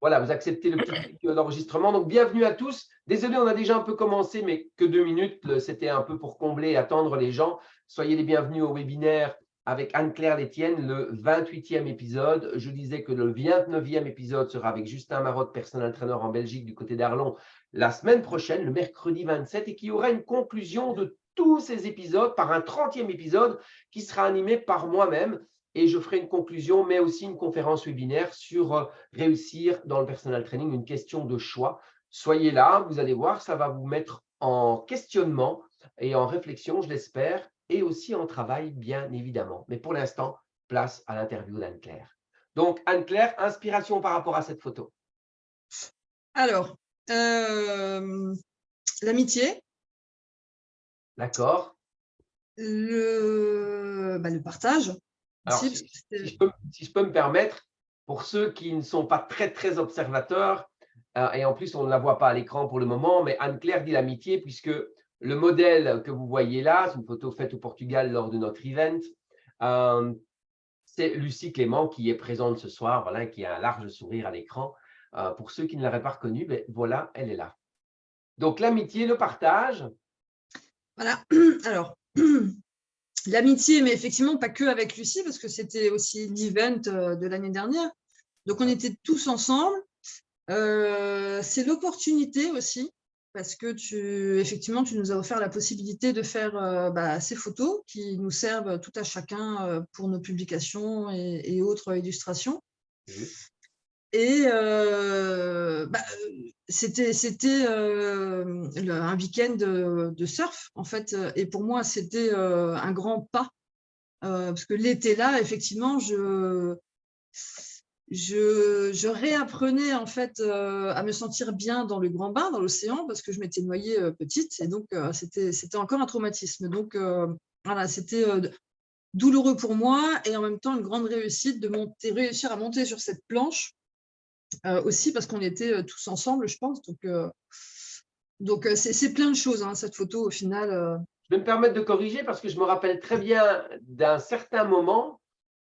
Voilà, vous acceptez le petit truc d'enregistrement. Donc, bienvenue à tous. Désolé, on a déjà un peu commencé, mais que 2 minutes. C'était un peu pour combler et attendre les gens. Soyez les bienvenus au webinaire avec Anne-Claire Létienne, le 28e épisode. Je disais que le 29e épisode sera avec Justin Marotte, personal trainer en Belgique du côté d'Arlon, la semaine prochaine, le mercredi 27, et qu'il y aura une conclusion de tous ces épisodes par un 30e épisode qui sera animé par moi-même. Et je ferai une conclusion, mais aussi une conférence webinaire sur réussir dans le personal training, une question de choix. Soyez là, vous allez voir, ça va vous mettre en questionnement et en réflexion, je l'espère, et aussi en travail, bien évidemment. Mais pour l'instant, place à l'interview d'Anne-Claire. Donc, Anne-Claire, inspiration par rapport à cette photo. Alors, l'amitié, D'accord. le partage Alors, aussi, parce que c'était si je peux me permettre, pour ceux qui ne sont pas très, très observateurs, et en plus, on ne la voit pas à l'écran pour le moment, mais Anne-Claire dit l'amitié, puisque le modèle que vous voyez là, c'est une photo faite au Portugal lors de notre event, euh, c'est Lucie Clément qui est présente ce soir, voilà, qui a un large sourire à l'écran. Pour ceux qui ne l'auraient pas reconnue, ben, voilà, elle est là. Donc, l'amitié, le partage. voilà. Alors, l'amitié, mais effectivement pas que avec Lucie, parce que c'était aussi l'event de l'année dernière. Donc, on était tous ensemble. C'est l'opportunité aussi, parce que effectivement, tu nous as offert la possibilité de faire ces photos qui nous servent tout à chacun pour nos publications et autres illustrations. Juste. Et c'était un week-end de surf, en fait. Et pour moi, c'était un grand pas, parce que l'été là, effectivement, je réapprenais en fait à me sentir bien dans le grand bain, dans l'océan, parce que je m'étais noyée petite, et donc c'était encore un traumatisme. Donc voilà, c'était douloureux pour moi, et en même temps une grande réussite de réussir à monter sur cette planche, aussi parce qu'on était tous ensemble, je pense. Donc c'est plein de choses, hein, cette photo au final. Je vais me permettre de corriger parce que je me rappelle très bien d'un certain moment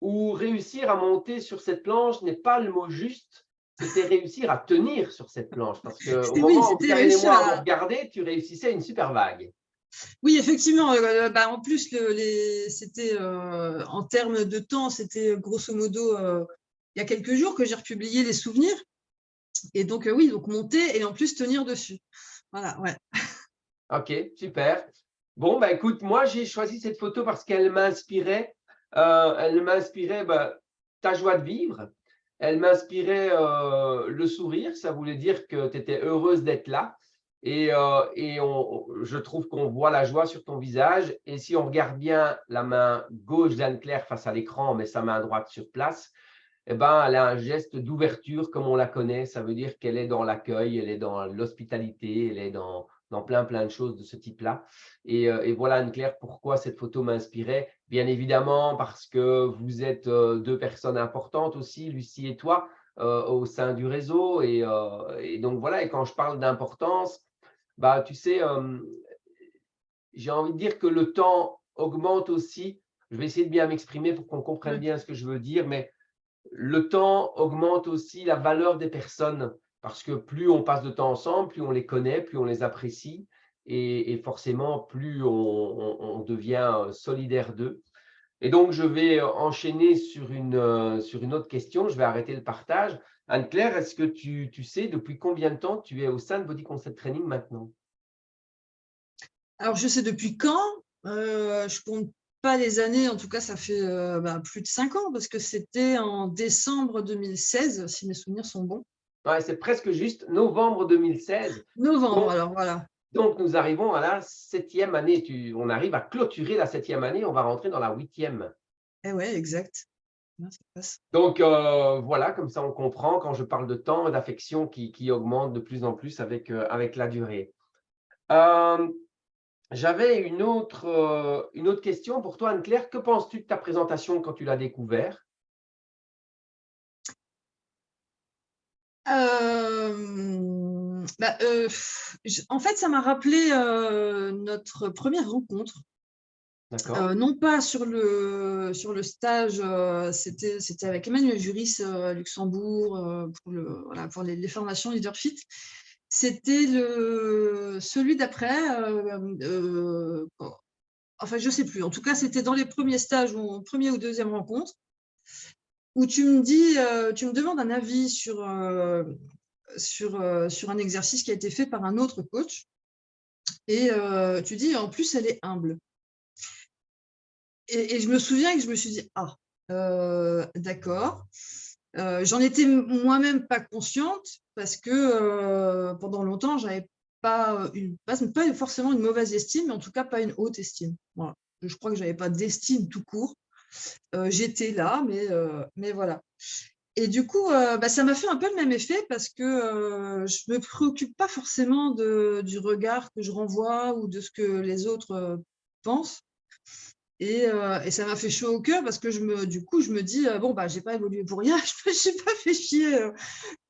où réussir à monter sur cette planche n'est pas le mot juste, c'était réussir à tenir sur cette planche. Parce qu'au Oui, moment où c'était Karine et réussir moi avons à. regardé, tu réussissais une super vague. Oui, effectivement. En plus, c'était en termes de temps, c'était grosso modo il y a quelques jours que j'ai republié les souvenirs. Et donc, oui, donc monter et en plus tenir dessus. Voilà, ouais. Ok, super. Bon, bah, écoute, moi, j'ai choisi cette photo parce qu'elle m'inspirait. Elle m'inspirait ta joie de vivre. Elle m'inspirait le sourire. Ça voulait dire que tu étais heureuse d'être là. Et je trouve qu'on voit la joie sur ton visage. Et si on regarde bien la main gauche d'Anne-Claire face à l'écran, mais sa main droite sur place, eh ben, elle a un geste d'ouverture comme on la connaît. Ça veut dire qu'elle est dans l'accueil, elle est dans l'hospitalité, elle est dans plein, plein de choses de ce type-là. Et voilà, Anne-Claire, pourquoi cette photo m'inspirait. Bien évidemment, parce que vous êtes deux personnes importantes aussi, Lucie et toi, au sein du réseau. Et donc voilà, et quand je parle d'importance, bah, tu sais, j'ai envie de dire que le temps augmente aussi. Je vais essayer de bien m'exprimer pour qu'on comprenne Ouais. bien ce que je veux dire, mais le temps augmente aussi la valeur des personnes parce que plus on passe de temps ensemble, plus on les connaît, plus on les apprécie et forcément, plus on devient solidaire d'eux. Et donc, je vais enchaîner sur une autre question. Je vais arrêter le partage. Anne-Claire, est-ce que tu sais depuis combien de temps tu es au sein de Body Concept Training maintenant? Alors, je sais depuis quand. Je compte pas les années. En tout cas, ça fait plus de 5 ans, parce que c'était en décembre 2016, si mes souvenirs sont bons. Ouais, c'est presque juste novembre 2016. Novembre, Donc, alors voilà. Donc, nous arrivons à la septième année. On arrive à clôturer la septième année. On va rentrer dans la huitième. Eh ouais, exact. Ouais, ça passe. Donc, voilà, comme ça, on comprend quand je parle de temps et d'affection qui augmente de plus en plus avec la durée. Euh, J'avais une autre question pour toi, Anne-Claire. Que penses-tu de ta présentation quand tu l'as découvert? En fait, ça m'a rappelé notre première rencontre. Non pas sur le stage, c'était avec Emmanuel Juris, Luxembourg, voilà, pour les formations Leaderfit. C'était celui d'après, enfin, je ne sais plus. En tout cas, c'était dans les premiers stages, ou première ou deuxième rencontre, où tu me demandes un avis sur un exercice qui a été fait par un autre coach. Et tu dis, en plus, elle est humble. Et je me souviens que je me suis dit, ah, d'accord. J'en étais moi-même pas consciente parce que pendant longtemps, j'avais pas forcément une mauvaise estime, mais en tout cas pas une haute estime. Voilà. Je crois que j'avais pas d'estime tout court. J'étais là, mais voilà. Et du coup, ça m'a fait un peu le même effet parce que je me préoccupe pas forcément du regard que je renvoie ou de ce que les autres pensent. Et ça m'a fait chaud au cœur parce que du coup, je me dis, bon, j'ai pas évolué pour rien, je me suis pas fait chier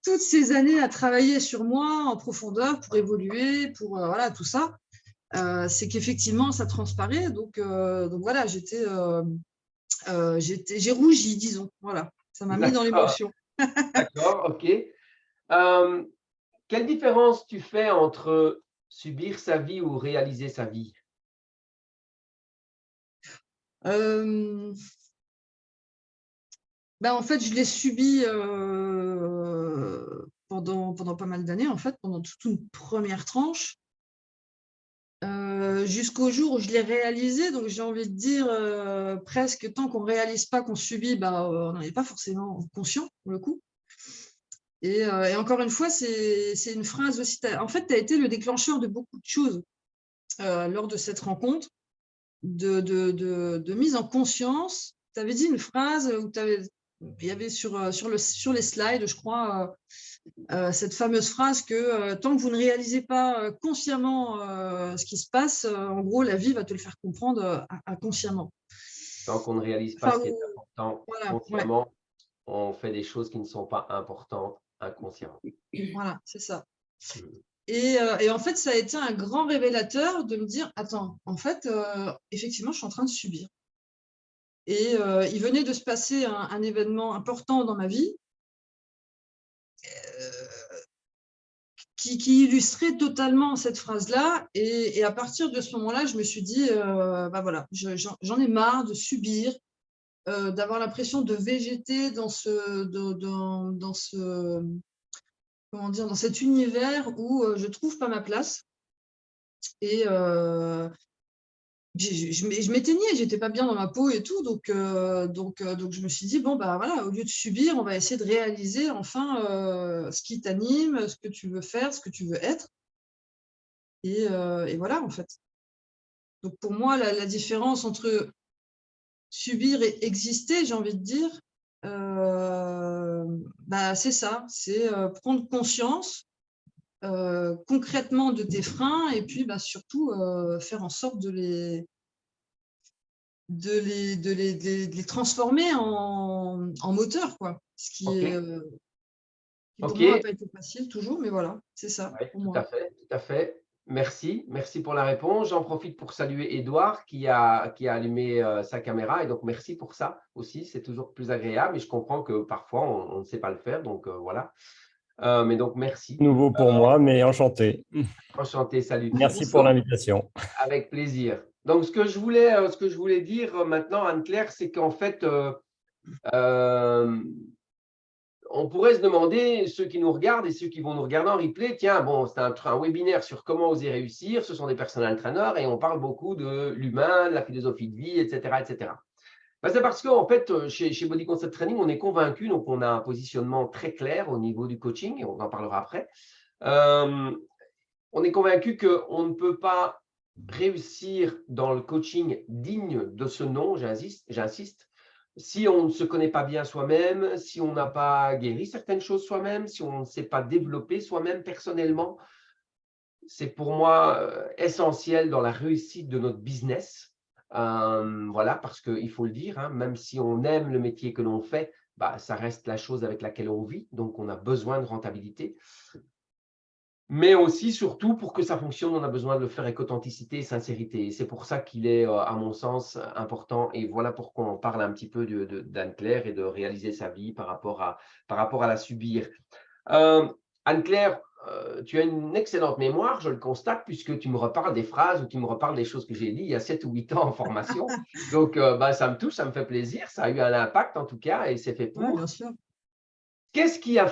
toutes ces années à travailler sur moi en profondeur pour évoluer, pour voilà, tout ça. C'est qu'effectivement, ça transparaît. Donc voilà, j'ai rougi, disons. Voilà, ça m'a mis dans D'accord, l'émotion. d'accord, ok. Quelle différence tu fais entre subir sa vie ou réaliser sa vie? Euh, En fait, je l'ai subi pendant pas mal d'années, en fait, pendant toute une première tranche. Jusqu'au jour où je l'ai réalisé, donc j'ai envie de dire presque tant qu'on ne réalise pas qu'on subit, on n'en est pas forcément conscient pour le coup. Et encore une fois, c'est une phrase aussi. En fait, tu as été le déclencheur de beaucoup de choses lors de cette rencontre, de mise en conscience. Tu avais dit une phrase où il y avait sur les slides, je crois, cette fameuse phrase que tant que vous ne réalisez pas consciemment ce qui se passe, en gros, la vie va te le faire comprendre inconsciemment. Tant qu'on ne réalise pas Enfin, ce qui est important voilà, ouais, consciemment, on fait des choses qui ne sont pas importantes inconsciemment. voilà, c'est ça. Mhm. Et en fait, ça a été un grand révélateur de me dire, attends, en fait, effectivement, je suis en train de subir. Et il venait de se passer un événement important dans ma vie qui illustrait totalement cette phrase-là. Et à partir de ce moment-là, je me suis dit, voilà, j'en ai marre de subir, d'avoir l'impression de végéter comment dire, dans cet univers où je ne trouve pas ma place. Et je m'éteignais, j'étais pas bien dans ma peau et tout, donc je me suis dit, bon, voilà, au lieu de subir, on va essayer de réaliser enfin ce qui t'anime, ce que tu veux faire, ce que tu veux être. Et voilà, en fait. Donc pour moi, la différence entre subir et exister, j'ai envie de dire, c'est ça, c'est prendre conscience concrètement de tes freins et puis surtout faire en sorte de les transformer en moteur, quoi. Ce Ok, qui pour ok, moi n'a pas été facile toujours, mais voilà, c'est ça ouais, pour tout à moi. fait, tout à fait. Merci, merci pour la réponse. J'en profite pour saluer Edouard qui a allumé sa caméra et donc merci pour ça aussi. C'est toujours plus agréable et je comprends que parfois on ne sait pas le faire, donc voilà. Mais donc merci. Nouveau pour moi, mais enchanté. Enchanté, salut. Merci pour Donc, l'invitation. avec plaisir. Donc, ce que je voulais dire maintenant, Anne-Claire, c'est qu'en fait, euh, on pourrait se demander, ceux qui nous regardent et ceux qui vont nous regarder en replay, tiens, bon, c'est un webinaire sur comment oser réussir, ce sont des personal trainers et on parle beaucoup de l'humain, de la philosophie de vie, etc. etc. C'est parce qu'en fait, chez Body Concept Training, on est convaincu, donc on a un positionnement très clair au niveau du coaching, et on en parlera après. On est convaincu qu'on ne peut pas réussir dans le coaching digne de ce nom, j'insiste, si on ne se connaît pas bien soi-même, si on n'a pas guéri certaines choses soi-même, si on ne s'est pas développé soi-même personnellement. C'est pour moi essentiel dans la réussite de notre business. Voilà, parce qu'il faut le dire, hein, même si on aime le métier que l'on fait, ça reste la chose avec laquelle on vit, donc on a besoin de rentabilité. mais aussi, surtout, pour que ça fonctionne, on a besoin de le faire avec authenticité et sincérité. Et c'est pour ça qu'il est, à mon sens, important. Et voilà pourquoi on parle un petit peu d'Anne-Claire et de réaliser sa vie par rapport à la subir. Anne-Claire, tu as une excellente mémoire, je le constate, puisque tu me reparles des phrases ou tu me reparles des choses que j'ai dit il y a 7 ou 8 ans en formation. Donc, ça me touche, ça me fait plaisir. Ça a eu un impact en tout cas et c'est fait Ouais, bien pour. sûr. Qu'est-ce qui a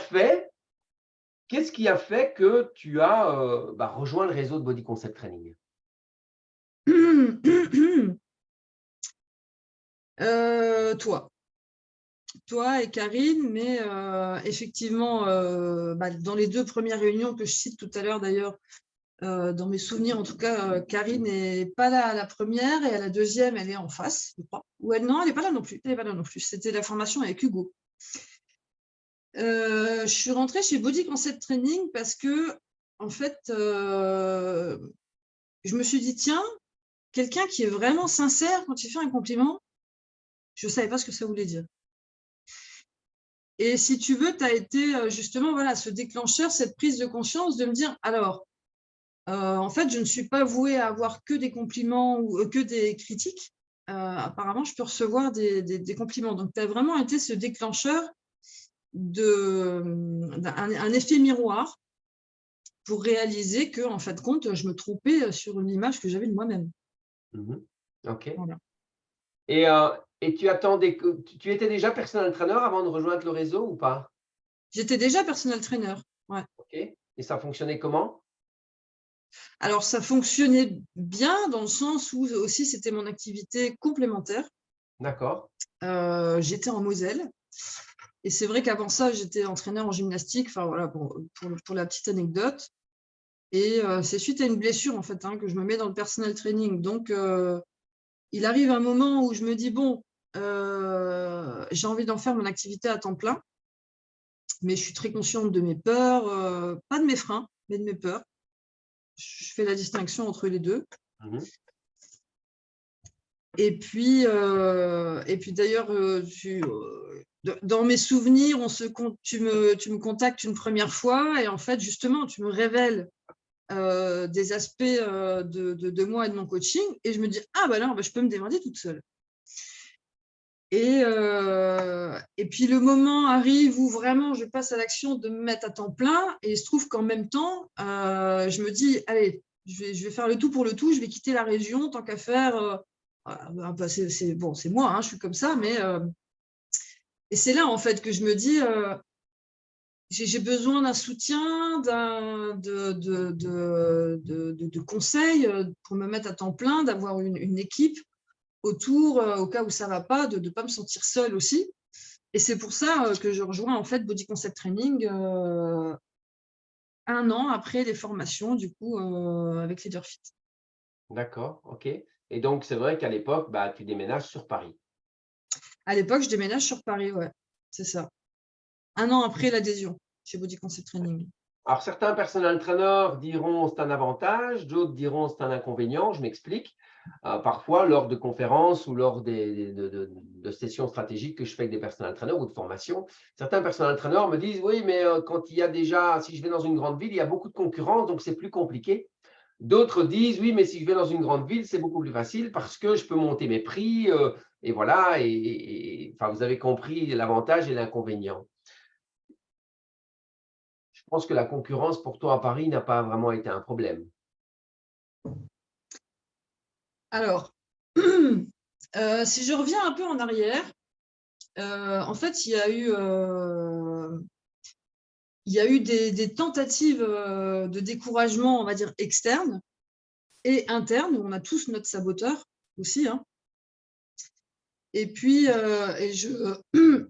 fait que tu as rejoint le réseau de Body Concept Training? Toi. Toi et Karine, mais effectivement, dans les 2 premières réunions que je cite tout à l'heure d'ailleurs, dans mes souvenirs en tout cas, Karine n'est pas là à la première et à la deuxième, elle est en face, je crois. Ou non, elle n'est pas là non plus. Elle est pas là non plus. C'était la formation avec Hugo. Je suis rentrée chez Body Concept Training parce que, en fait, je me suis dit, tiens, quelqu'un qui est vraiment sincère quand il fait un compliment, je ne savais pas ce que ça voulait dire. Et si tu veux, tu as été justement voilà, ce déclencheur, cette prise de conscience de me dire, alors, en fait, je ne suis pas vouée à avoir que des compliments ou que des critiques. Apparemment, je peux recevoir des compliments. Donc, tu as vraiment été ce déclencheur d'un effet miroir pour réaliser que, en fin de compte, je me trompais sur l'image que j'avais de moi-même. OK. Voilà. Et tu étais déjà personal trainer avant de rejoindre le réseau ou pas? J'étais déjà personal trainer. Ouais. OK. Et ça fonctionnait comment? Alors, ça fonctionnait bien dans le sens où aussi c'était mon activité complémentaire. D'accord. J'étais en Moselle. Et c'est vrai qu'avant ça, j'étais entraîneur en gymnastique, enfin voilà, pour la petite anecdote. Et c'est suite à une blessure, en fait, que je me mets dans le personal training. Donc, il arrive un moment où je me dis, bon, j'ai envie d'en faire mon activité à temps plein, mais je suis très consciente de mes peurs, pas de mes freins, mais de mes peurs. Je fais la distinction entre les deux. Mmh. Et puis d'ailleurs, dans mes souvenirs, tu me contactes une première fois et en fait, justement, tu me révèles des aspects de moi et de mon coaching et je me dis, ah bah là, je peux me démerder toute seule. Et puis le moment arrive où vraiment je passe à l'action de me mettre à temps plein et il se trouve qu'en même temps, je me dis, allez, je vais faire le tout pour le tout, je vais quitter la région, tant qu'à faire. C'est bon, c'est moi, je suis comme ça, mais et c'est là en fait que je me dis, j'ai besoin d'un soutien, de conseils pour me mettre à temps plein, d'avoir une équipe autour au cas où ça ne va pas, de ne pas me sentir seule aussi. Et c'est pour ça que je rejoins en fait Body Concept Training 1 an après les formations du coup avec Leaderfit. D'accord, OK. Et donc c'est vrai qu'à l'époque, tu déménages sur Paris. À l'époque, je déménage sur Paris, ouais, c'est ça. 1 an après l'adhésion chez Body Concept Training. Alors certains personal trainers diront c'est un avantage, d'autres diront c'est un inconvénient, je m'explique. Parfois lors de conférences ou lors de sessions stratégiques que je fais avec des personal trainers ou de formations, certains personal trainers me disent: «Oui, mais quand il y a déjà si je vais dans une grande ville, il y a beaucoup de concurrence, donc c'est plus compliqué». D'autres disent: «Oui, mais si je vais dans une grande ville, c'est beaucoup plus facile parce que je peux monter mes prix, et voilà et enfin vous avez compris l'avantage et l'inconvénient». Je pense que la concurrence pour toi à Paris n'a pas vraiment été un problème. Alors, si je reviens un peu en arrière, en fait, il y a eu des tentatives de découragement, on va dire, externes et internes, où on a tous notre saboteur aussi. Et puis,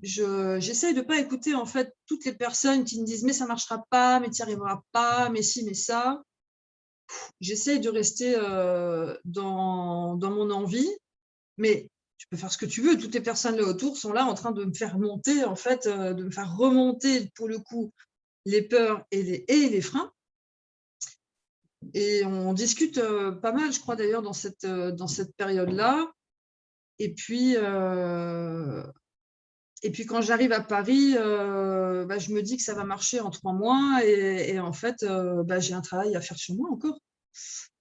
j'essaye de ne pas écouter en fait toutes les personnes qui me disent mais ça ne marchera pas, mais tu n'y arriveras pas, mais si, mais ça. J'essaye de rester dans mon envie, mais tu peux faire ce que tu veux. Toutes les personnes là autour sont là en train de me faire monter, en fait, de me faire remonter pour le coup les peurs et les freins. Et on discute pas mal, je crois d'ailleurs, dans cette période-là. Et puis, Et puis, quand j'arrive à Paris, je me dis que ça va marcher en 3 mois. Et en fait, j'ai un travail à faire sur moi encore.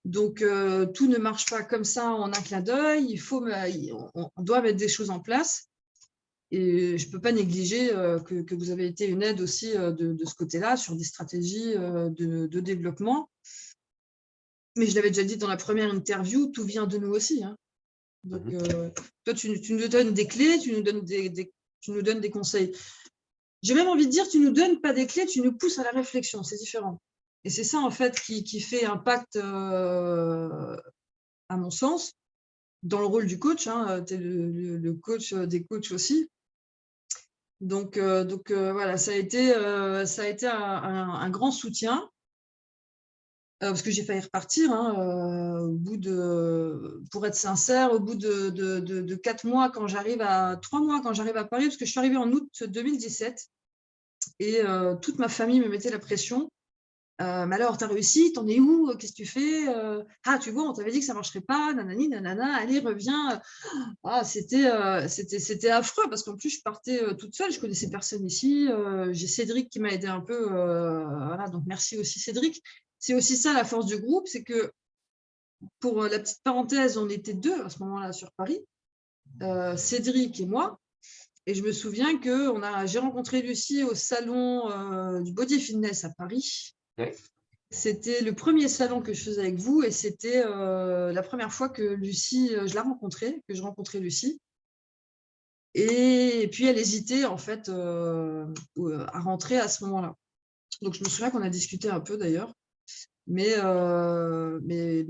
Donc, tout ne marche pas comme ça en un clin d'œil. On doit mettre des choses en place. Et je ne peux pas négliger que vous avez été une aide aussi de ce côté-là, sur des stratégies de développement. Mais je l'avais déjà dit dans la première interview, tout vient de nous aussi, hein. Donc, toi, tu nous donnes des clés, tu nous donnes des conseils. J'ai même envie de dire, tu ne nous donnes pas des clés, tu nous pousses à la réflexion, c'est différent. Et c'est ça, en fait, qui fait impact, à mon sens, dans le rôle du coach, hein. Tu es le coach des coachs aussi. Donc, voilà, ça a été un grand soutien, parce que j'ai failli repartir, hein, pour être sincère, au bout de 4 mois, 3 mois quand j'arrive à Paris, parce que je suis arrivée en août 2017, et toute ma famille me mettait la pression. Mais alors, tu as réussi, t'en es où? Qu'est-ce que tu fais? Ah, tu vois, on t'avait dit que ça ne marcherait pas, nanani, nanana, allez, reviens. Ah, c'était affreux, parce qu'en plus, je partais toute seule, je connaissais personne ici. J'ai Cédric qui m'a aidé un peu. Voilà, donc merci aussi, Cédric. C'est aussi ça la force du groupe, c'est que, pour la petite parenthèse, on était 2 à ce moment-là sur Paris, Cédric et moi. Et je me souviens que j'ai rencontré Lucie au salon du Body Fitness à Paris. Ouais. C'était le premier salon que je faisais avec vous, et c'était la première fois que Lucie, que je rencontrais Lucie. Et puis, elle hésitait, en fait, à rentrer à ce moment-là. Donc, je me souviens qu'on a discuté un peu d'ailleurs. Mais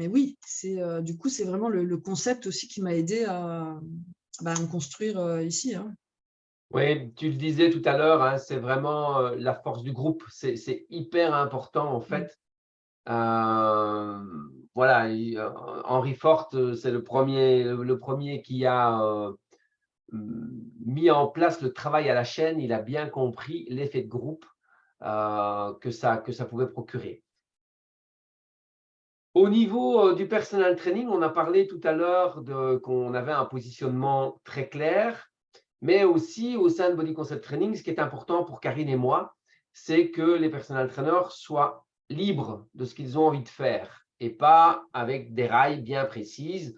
oui, du coup, c'est vraiment le concept aussi qui m'a aidé à me construire ici, hein. Oui, tu le disais tout à l'heure, hein, c'est vraiment la force du groupe. C'est hyper important, en fait. Voilà, Henry Ford, c'est le premier qui a mis en place le travail à la chaîne. Il a bien compris l'effet de groupe que ça pouvait procurer. Au niveau du personal training, on a parlé tout à l'heure qu'on avait un positionnement très clair, mais aussi au sein de Body Concept Training, ce qui est important pour Karine et moi, c'est que les personal trainers soient libres de ce qu'ils ont envie de faire et pas avec des rails bien précises.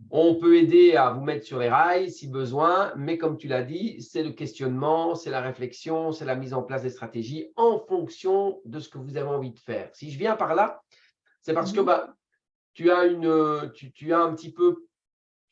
On peut aider à vous mettre sur les rails si besoin, mais comme tu l'as dit, c'est le questionnement, c'est la réflexion, c'est la mise en place des stratégies en fonction de ce que vous avez envie de faire. Si je viens par là, c'est parce que tu as un petit peu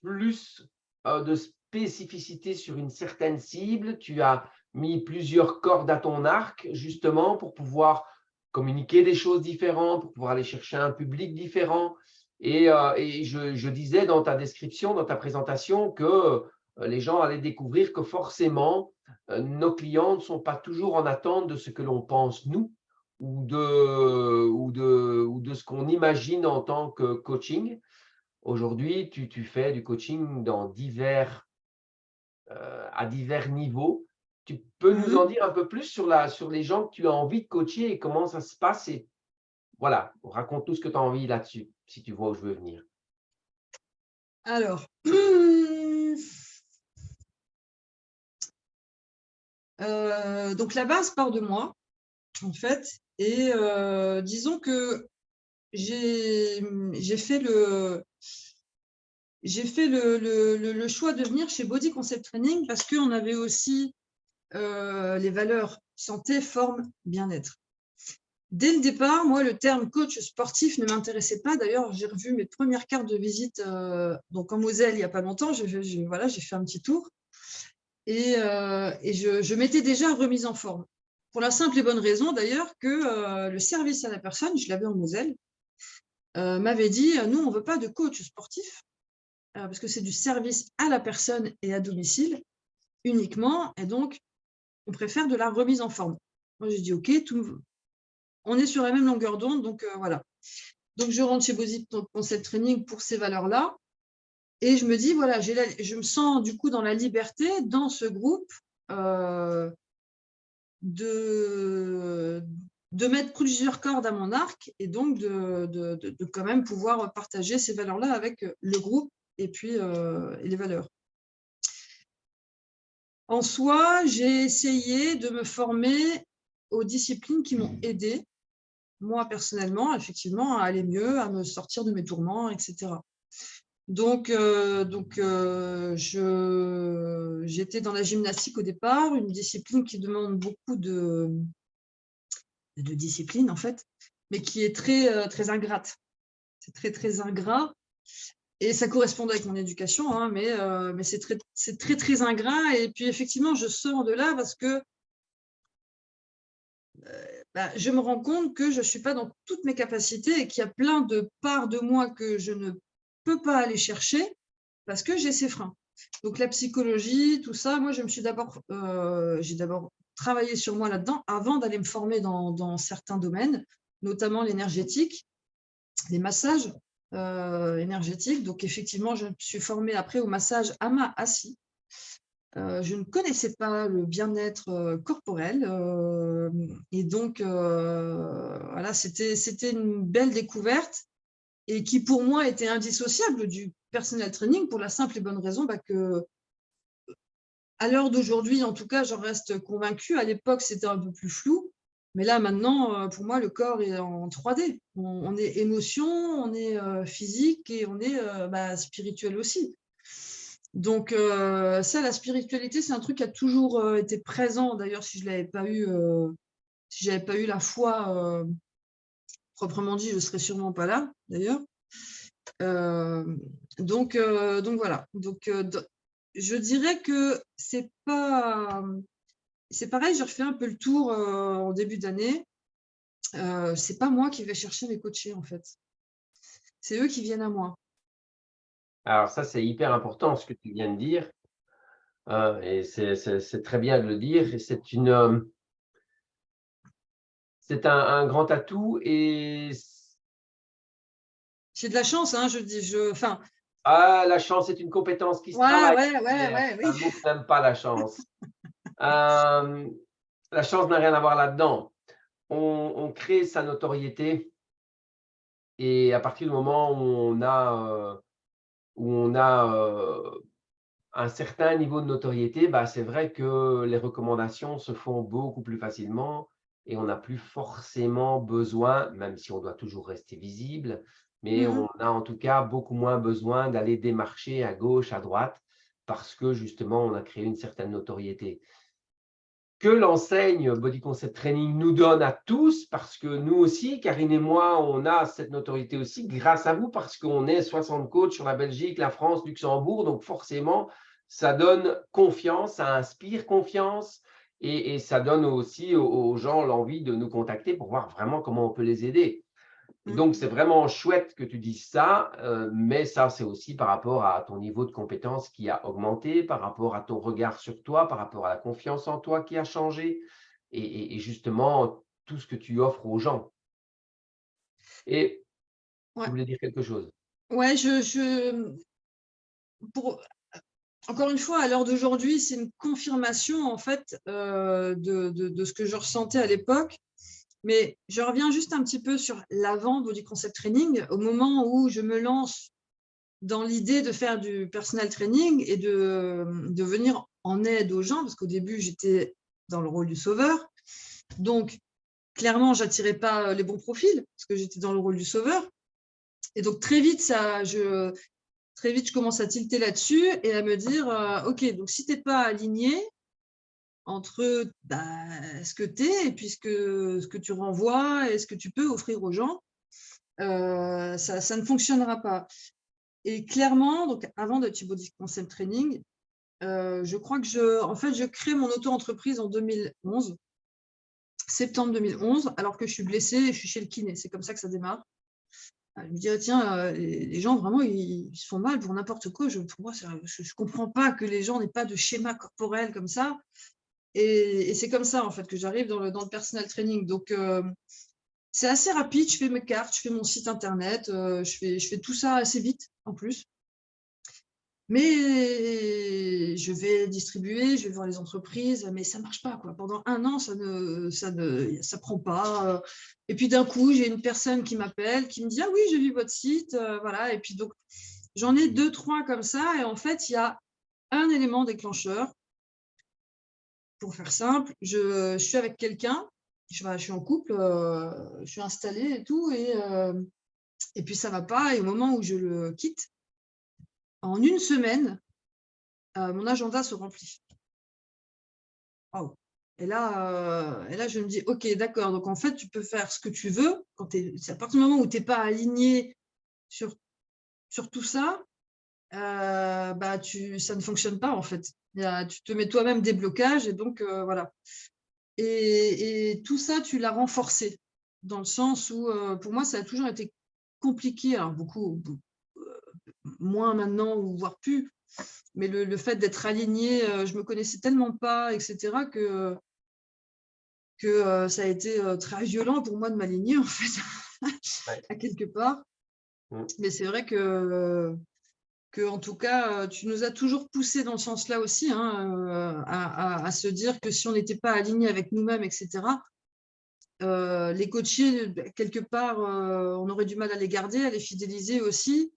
plus de spécificité sur une certaine cible. Tu as mis plusieurs cordes à ton arc, justement, pour pouvoir communiquer des choses différentes, pour pouvoir aller chercher un public différent. Et je disais dans ta description, dans ta présentation, que les gens allaient découvrir que forcément, nos clients ne sont pas toujours en attente de ce que l'on pense, nous, ou de ce qu'on imagine en tant que coaching. Aujourd'hui, tu fais du coaching à divers niveaux. Tu peux nous en dire un peu plus sur les gens que tu as envie de coacher et comment ça se passe? Et voilà, raconte tout ce que tu as envie là-dessus, si tu vois où je veux venir. Alors, donc la base part de moi, en fait, et disons que j'ai fait le choix de venir chez Body Concept Training parce qu'on avait aussi les valeurs santé, forme, bien-être. Dès le départ, moi, le terme coach sportif ne m'intéressait pas. D'ailleurs, j'ai revu mes premières cartes de visite donc en Moselle il n'y a pas longtemps. J'ai fait un petit tour et je m'étais déjà remise en forme. Pour la simple et bonne raison, d'ailleurs, que le service à la personne, je l'avais en Moselle, m'avait dit « Nous, on ne veut pas de coach sportif parce que c'est du service à la personne et à domicile uniquement, et donc, on préfère de la remise en forme. » Moi, j'ai dit « Ok, on est sur la même longueur d'onde, donc voilà. » Donc, je rentre chez Body Concept Training pour ces valeurs-là. Et je me dis, voilà, je me sens du coup dans la liberté, dans ce groupe, de mettre plusieurs cordes à mon arc, et donc de quand même pouvoir partager ces valeurs-là avec le groupe et puis et les valeurs. En soi, j'ai essayé de me former aux disciplines qui m'ont aidée, moi personnellement, effectivement, à aller mieux, à me sortir de mes tourments, etc. Donc j'étais dans la gymnastique au départ, une discipline qui demande beaucoup de discipline, en fait, mais qui est très ingrate. C'est très ingrat. Et ça correspondait avec mon éducation, hein, mais c'est très ingrat. Et puis, effectivement, je sors de là parce que je me rends compte que je ne suis pas dans toutes mes capacités et qu'il y a plein de parts de moi que je ne peux pas aller chercher parce que j'ai ces freins. Donc, la psychologie, tout ça, moi, j'ai d'abord travaillé sur moi là-dedans avant d'aller me former dans certains domaines, notamment l'énergétique, les massages énergétiques. Donc, effectivement, je me suis formée après au massage Ama-Assis. Je ne connaissais pas le bien-être corporel. Et donc, voilà, c'était une belle découverte et qui, pour moi, était indissociable du personal training pour la simple et bonne raison que, à l'heure d'aujourd'hui, en tout cas, j'en reste convaincue. À l'époque, c'était un peu plus flou. Mais là, maintenant, pour moi, le corps est en 3D. On est émotion, on est physique et on est spirituel aussi. Donc, ça, la spiritualité, c'est un truc qui a toujours été présent. D'ailleurs, si je n'avais pas eu, la foi proprement dit, je ne serais sûrement pas là, d'ailleurs. Donc voilà. Donc, je dirais que c'est pareil, j'ai refait un peu le tour en début d'année. C'est pas moi qui vais chercher mes coachés, en fait. C'est eux qui viennent à moi. Alors ça, c'est hyper important ce que tu viens de dire. Et c'est très bien de le dire. Et c'est un grand atout. Et J'ai de la chance, hein, je dis. la chance est une compétence qui se travaille. C'est Oui. un mot que je n'aime pas, la chance. La chance n'a rien à voir là-dedans. On crée sa notoriété et à partir du moment où on a un certain niveau de notoriété, c'est vrai que les recommandations se font beaucoup plus facilement et on n'a plus forcément besoin, même si on doit toujours rester visible, mais on a en tout cas beaucoup moins besoin d'aller démarcher à gauche, à droite, parce que justement, on a créé une certaine notoriété. Que l'enseigne Body Concept Training nous donne à tous, parce que nous aussi, Karine et moi, on a cette notoriété aussi grâce à vous, parce qu'on est 60 coachs sur la Belgique, la France, Luxembourg, donc forcément, ça donne confiance, ça inspire confiance et ça donne aussi aux gens l'envie de nous contacter pour voir vraiment comment on peut les aider. Et donc, c'est vraiment chouette que tu dises ça, mais ça, c'est aussi par rapport à ton niveau de compétence qui a augmenté, par rapport à ton regard sur toi, par rapport à la confiance en toi qui a changé et justement tout ce que tu offres aux gens. Et Ouais. tu voulais dire quelque chose? Ouais, encore une fois, à l'heure d'aujourd'hui, c'est une confirmation en fait de ce que je ressentais à l'époque. Mais je reviens juste un petit peu sur l'avant Body Concept Training, au moment où je me lance dans l'idée de faire du personal training et de venir en aide aux gens, parce qu'au début, j'étais dans le rôle du sauveur. Donc, clairement, je n'attirais pas les bons profils, parce que j'étais dans le rôle du sauveur. Et donc, très vite, je commence à tilter là-dessus et à me dire, OK, donc si tu n'es pas aligné entre ce que tu es et puis ce que tu renvoies et ce que tu peux offrir aux gens, ça ne fonctionnera pas. Et clairement, donc avant de Body Concept Training, je crois que je crée mon auto-entreprise en 2011, septembre 2011, alors que je suis blessée et je suis chez le kiné. C'est comme ça que ça démarre. Je me dis, tiens, les gens, vraiment, ils se font mal pour n'importe quoi. Pour moi, je ne comprends pas que les gens n'aient pas de schéma corporel comme ça. Et c'est comme ça, en fait, que j'arrive dans le personal training. Donc, c'est assez rapide. Je fais mes cartes, je fais mon site internet, je fais tout ça assez vite, en plus. Mais je vais distribuer, je vais voir les entreprises, mais ça ne marche pas, quoi. Pendant 1 an, ça prend pas. Et puis d'un coup, j'ai une personne qui m'appelle, qui me dit « Ah oui, j'ai vu votre site. » Voilà. Et puis donc, j'en ai 2, 3 comme ça. Et en fait, il y a un élément déclencheur. pour faire simple, je suis avec quelqu'un, je suis en couple, je suis installée et tout, et puis ça ne va pas. Et au moment où je le quitte, en une semaine, mon agenda se remplit. Waouh! Et là, je me dis, OK, d'accord, donc en fait, tu peux faire ce que tu veux. C'est à partir du moment où tu n'es pas aligné sur tout ça, bah, ça ne fonctionne pas, en fait. Tu te mets toi-même des blocages, et donc voilà. Et tout ça, tu l'as renforcé, dans le sens où, pour moi, ça a toujours été compliqué, alors moins maintenant, ou voire plus, mais le fait d'être aligné, je me connaissais tellement pas, et cetera, que ça a été très violent pour moi de m'aligner, en fait, Ouais. à quelque part. Mm. Mais c'est vrai en tout cas, tu nous as toujours poussé dans ce sens-là aussi, hein, à se dire que si on n'était pas aligné avec nous-mêmes, etc., les coachés, quelque part, on aurait du mal à les garder, à les fidéliser aussi.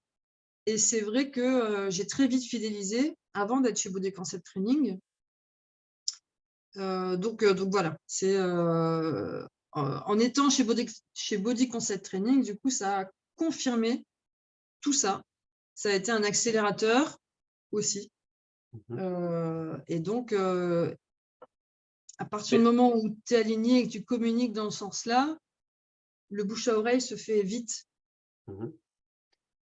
Et c'est vrai que j'ai très vite fidélisé avant d'être chez Body Concept Training. Donc voilà, c'est en étant chez Body Concept Training, du coup, ça a confirmé tout ça. Ça a été un accélérateur aussi. Et donc, à partir du moment où tu es aligné et que tu communiques dans ce sens-là, le bouche à oreille se fait vite.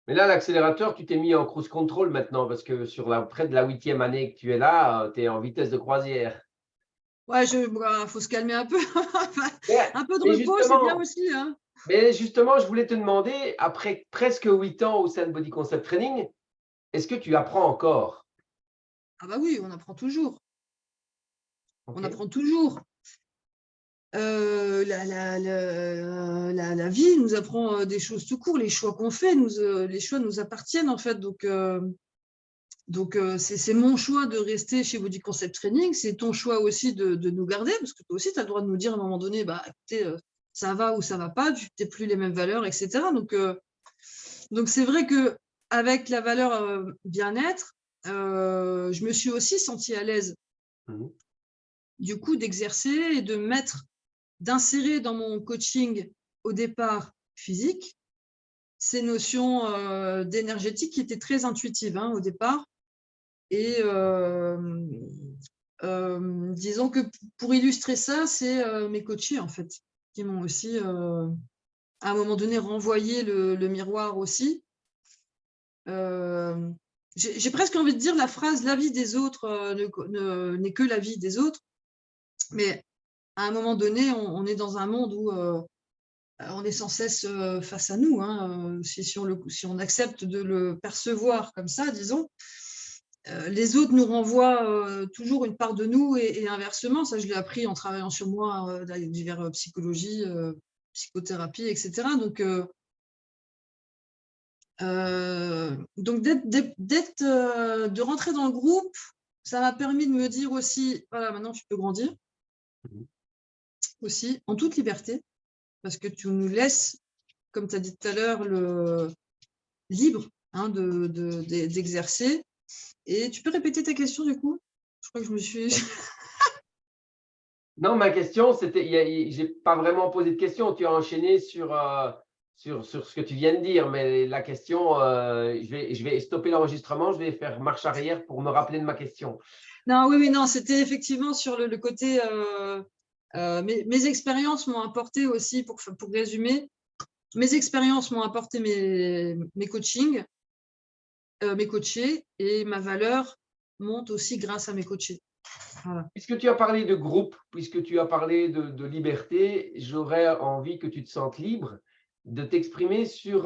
Mais là, l'accélérateur, tu t'es mis en cruise control maintenant parce que près de la 8e année que tu es là, tu es en vitesse de croisière. Ouais, faut se calmer un peu. Mais, Un peu de mais repos, c'est bien justement, aussi, hein. je voulais te demander, après presque 8 ans au sein de Body Concept Training, est-ce que tu apprends encore? Ah bah oui, on apprend toujours. On Ok. apprend toujours. La vie nous apprend des choses tout court. Les choix qu'on fait, les choix nous appartiennent, en fait. Donc c'est mon choix de rester chez Body Concept Training. C'est ton choix aussi de nous garder, parce que toi aussi, tu as le droit de nous dire à un moment donné, bah, écoutez, ça va ou ça va pas, tu n'as plus les mêmes valeurs, etc. Donc c'est vrai qu'avec la valeur bien-être, je me suis aussi sentie à l'aise, du coup, d'exercer et d'insérer dans mon coaching au départ physique ces notions d'énergétique qui étaient très intuitives, hein, au départ. Et disons que pour illustrer ça, c'est mes coachés, en fait, qui m'ont aussi, à un moment donné, renvoyé le miroir aussi. J'ai presque envie de dire la phrase « la vie des autres n'est que la vie des autres », mais à un moment donné, on est dans un monde où on est sans cesse face à nous, hein, si on accepte de le percevoir comme ça, disons. Les autres nous renvoient toujours une part de nous, et inversement. Ça, je l'ai appris en travaillant sur moi, dans divers psychologie, psychothérapie, etc. Donc de rentrer dans le groupe, ça m'a permis de me dire aussi, voilà, maintenant tu peux grandir aussi, en toute liberté, parce que tu nous laisses, comme tu as dit tout à l'heure, le libre, hein, d'exercer. Et tu peux répéter ta question, du coup? Je crois que je me suis… Non, ma question, c'était, je n'ai pas vraiment posé de question. Tu as enchaîné sur ce que tu viens de dire, mais la question, je vais stopper l'enregistrement, je vais faire marche arrière pour me rappeler de ma question. Non, oui, non, c'était effectivement sur le côté… mes expériences m'ont apporté aussi, pour résumer, mes expériences m'ont apporté mes coachings, mes coachés, et ma valeur monte aussi grâce à mes coachés. Voilà. Puisque tu as parlé de groupe, puisque tu as parlé de liberté, j'aurais envie que tu te sentes libre de t'exprimer sur…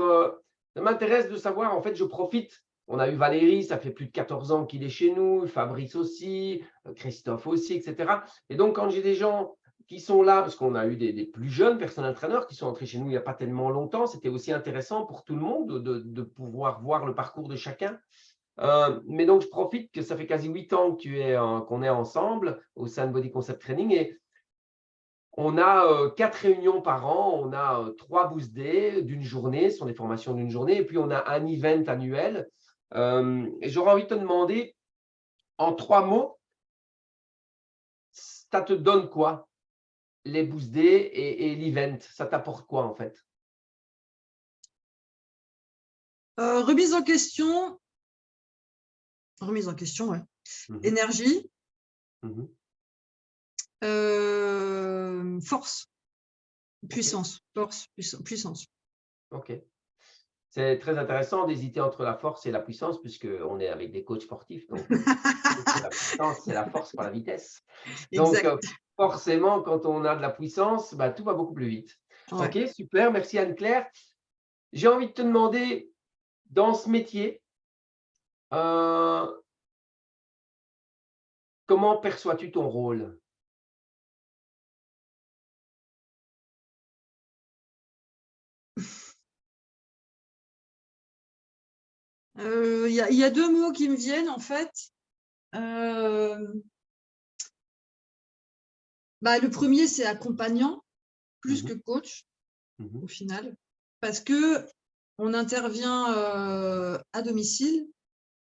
ça m'intéresse de savoir, en fait, je profite. On a eu Valérie, ça fait plus de 14 ans qu'il est chez nous, Fabrice aussi, Christophe aussi, etc. Et donc, quand j'ai des gens qui sont là, parce qu'on a eu des plus jeunes personnes entraîneurs qui sont entrés chez nous il n'y a pas tellement longtemps, c'était aussi intéressant pour tout le monde de pouvoir voir le parcours de chacun. Mais donc, je profite que ça fait quasi 8 ans qu'on est ensemble au sein de Body Concept Training, et on a 4 réunions par an. On a 3 boost days d'une journée, ce sont des formations d'une journée, et puis on a un event annuel. Et j'aurais envie de te demander, en 3 mots, ça te donne quoi? Les Boost Day et l'event, ça t'apporte quoi en fait? Remise en question, ouais. Mhm, Énergie, mhm. force, Ok, puissance, puissance. ok. C'est très intéressant d'hésiter entre la force et la puissance, puisqu'on est avec des coachs sportifs. Donc, c'est la puissance, c'est la force, pas la vitesse. Donc, Exact. forcément, quand on a de la puissance, bah, tout va beaucoup plus vite. Ouais. Ok, super, merci Anne-Claire. J'ai envie de te demander, dans ce métier, euh, comment perçois-tu ton rôle? Il y a deux mots qui me viennent en fait. Le premier, c'est accompagnant, plus que Mhm, coach mhm, au final, parce que on intervient à domicile,